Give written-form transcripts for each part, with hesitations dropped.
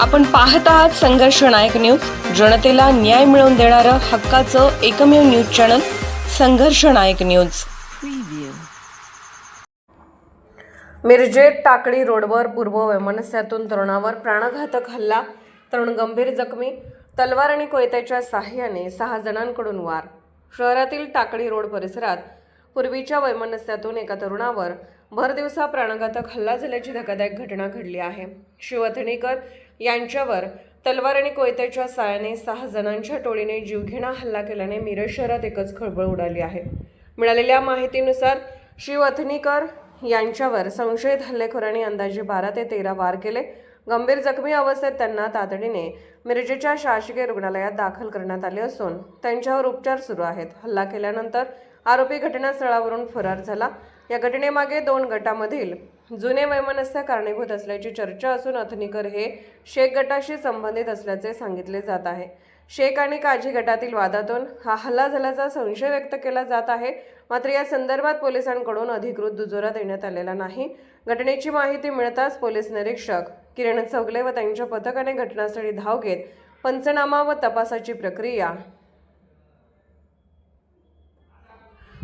आपण पाहत आहात संघर्ष नायक न्यूज, जनतेला न्याय मिळवून देणारं हक्काचं एकमेव न्यूज चॅनल संघर्ष नायक न्यूज। मिरजेत टाकळी रोडवर पूर्व वैमनस्यातून तरुणावर प्राणघातक हल्ला, तरुण गंभीर जखमी, तलवार आणि कोयत्याच्या साहाय्याने 6 जणांकडून वार। शहरातील टाकळी रोड परिसरात पूर्वीच्या वैमनस्यातून एका तरुणावर भर दिवसा प्राणघातक हल्ला झाल्याची धक्कादायक घटना घडली आहे। शिव अथणीकर यांच्यावर तलवार आणि कोयत्याच्या साहाय्याने 6 जणांच्या टोळीने जीवघेणा हल्ला केल्याने मिरज शहरात एकच खळबळ उडाली आहे। मिळालेल्या माहितीनुसार शिव अथणीकर यांच्यावर संशयित हल्लेखोरांनी अंदाजे 12 ते 13 वार केले। गंभीर जखमी अवस्थेत त्यांना तातडीने मिरजेच्या शासकीय रुग्णालयात दाखल करण्यात आले असून त्यांच्यावर उपचार सुरू आहेत। हल्ला केल्यानंतर आरोपी घटनास्थळावरून फरार झाला। या घटनेमागे 2 गटांमधील जुने वैमनस्य कारणीभूत असल्याची चर्चा असून अथणीकर हे शेख गटाशी संबंधित असल्याचे सांगितले जात आहे। शेख आणि काझी गटातील वादातून हा हल्ला झाल्याचा संशय व्यक्त केला जात आहे। मात्र या संदर्भात पोलिसांकडून अधिकृत दुजोरा देण्यात आलेला नाही। घटनेची माहिती मिळताच पोलीस निरीक्षक किरण चौगले व त्यांच्या पथकाने घटनास्थळी धाव घेत पंचनामा व तपासाची प्रक्रिया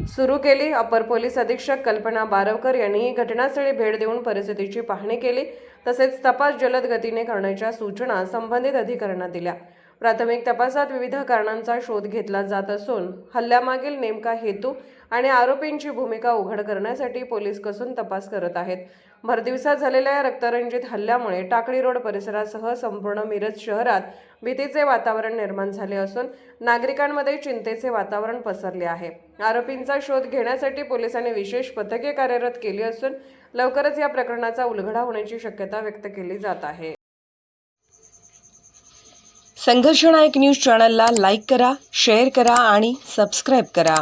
सुरू केली। अपर पोलीस अधीक्षक कल्पना बारवकर यांनी घटनास्थळी भेट देऊन परिस्थितीची पाहणी केली, तसेच तपास जलद गतीने करण्याच्या सूचना संबंधित अधिकाऱ्यांना दिल्या। प्राथमिक तपासात विविध कारणांचा शोध घेतला जात असून हल्ल्यामागील नेमका हेतू आणि आरोपींची भूमिका उघड करण्यासाठी पोलीस कसून तपास करत आहेत। भरदिवसात झालेल्या या रक्तरंजित हल्ल्यामुळे टाकळी रोड परिसरासह संपूर्ण मिरज शहरात भीतीचे वातावरण निर्माण झाले असून नागरिकांमध्ये चिंतेचे वातावरण पसरले आहे। आरोपींचा शोध घेण्यासाठी पोलिसांनी विशेष पथके कार्यरत केली असून लवकरच या प्रकरणाचा उलगडा होण्याची शक्यता व्यक्त केली जात आहे। संघर्ष नायक न्यूज चॅनलला लाईक करा, शेअर करा आणि सबस्क्राईब करा।